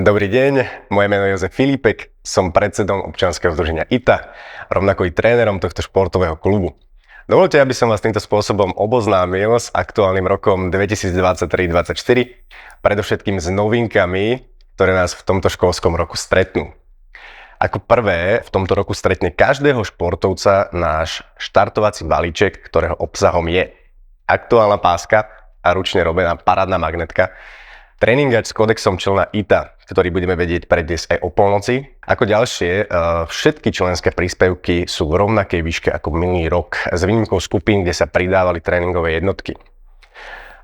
Dobrý deň, moje meno je Jozef Filipek, som predsedom občianskeho združenia ITA, rovnako i trénerom tohto športového klubu. Dovoľte, aby som vás týmto spôsobom oboznámil s aktuálnym rokom 2023-2024, predovšetkým s novinkami, ktoré nás v tomto školskom roku stretnú. Ako prvé, v tomto roku stretne každého športovca náš štartovací balíček, ktorého obsahom je aktuálna páska a ručne robená parádna magnetka, tréningač s kodexom člena ITA, ktorý budeme vedieť predniesť aj o polnoci. Ako ďalšie, všetky členské príspevky sú v rovnakej výške ako minulý rok, s výnimkou skupín, kde sa pridávali tréningové jednotky.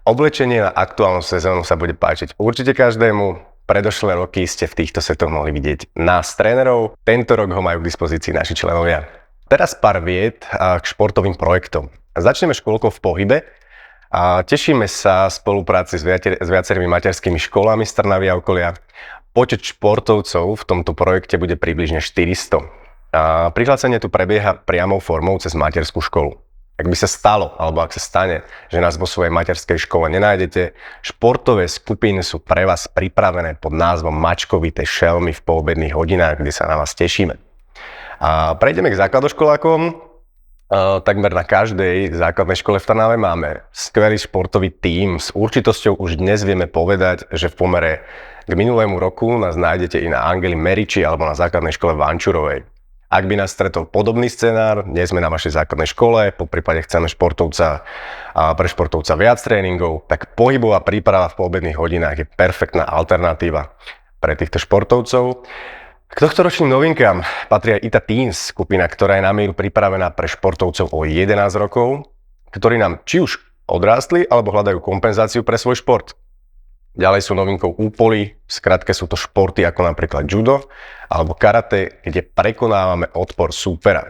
Oblečenie na aktuálnu sezónu sa bude páčiť určite každému. Predošlé roky ste v týchto setoch mohli vidieť nás trénerov, tento rok ho majú k dispozícii naši členovia. Teraz pár vied k športovým projektom. Začneme škôlkou v pohybe. A tešíme sa spolupráci s viacerými materskými školami z Trnavy a okolia. Počet športovcov v tomto projekte bude približne 400. A prihlásenie tu prebieha priamou formou cez materskú školu. Ak by sa stalo, alebo ak sa stane, že nás vo svojej materskej škole nenájdete, športové skupiny sú pre vás pripravené pod názvom Mačkovité šelmy v poobedných hodinách, kde sa na vás tešíme. A prejdeme k základoškolákom. Takmer na každej základnej škole v Trnave máme skvelý športový tím. S určitosťou už dnes vieme povedať, že v pomere k minulému roku nás nájdete i na Angeli Meriči alebo na základnej škole v Vančurovej. Ak by nás stretol podobný scenár, nie sme na vašej základnej škole, poprípade chceme pre športovca viac tréningov, tak pohybová príprava v poobedných hodinách je perfektná alternatíva pre týchto športovcov. K tohtoročným novinkám patrí aj ITA Teens, skupina, ktorá je na míru pripravená pre športovcov o 11 rokov, ktorí nám či už odrástli, alebo hľadajú kompenzáciu pre svoj šport. Ďalej sú novinkou úpoly, v skratke sú to športy ako napríklad judo alebo karate, kde prekonávame odpor súpera.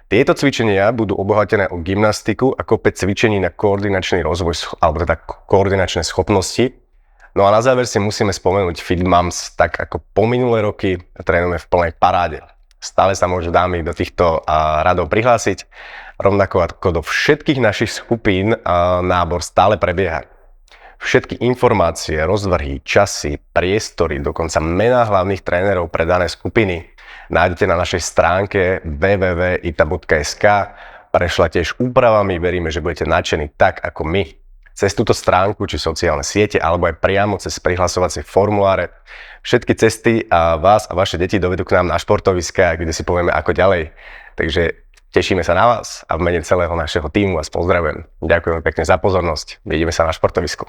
Tieto cvičenia budú obohatené o gymnastiku a kopec cvičení na koordinačný rozvoj, alebo teda koordinačné schopnosti. No a na záver si musíme spomenúť Fit Moms, tak ako po minulé roky trénujeme v plnej paráde. Stále sa môžu dámy do týchto radov prihlásiť, rovnako ako do všetkých našich skupín nábor stále prebieha. Všetky informácie, rozvrhy, časy, priestory, dokonca mená hlavných trénerov pre dané skupiny nájdete na našej stránke www.ita.sk. Prešla tiež úpravami, veríme, že budete nadšení tak ako my. Cez túto stránku, či sociálne siete, alebo aj priamo cez prihlasovacie formuláre. Všetky cesty a vás a vaše deti dovedú k nám na športoviská, kde si povieme ako ďalej. Takže tešíme sa na vás a v mene celého našeho tímu vás pozdravujem. Ďakujem pekne za pozornosť. Vidíme sa na športovisku.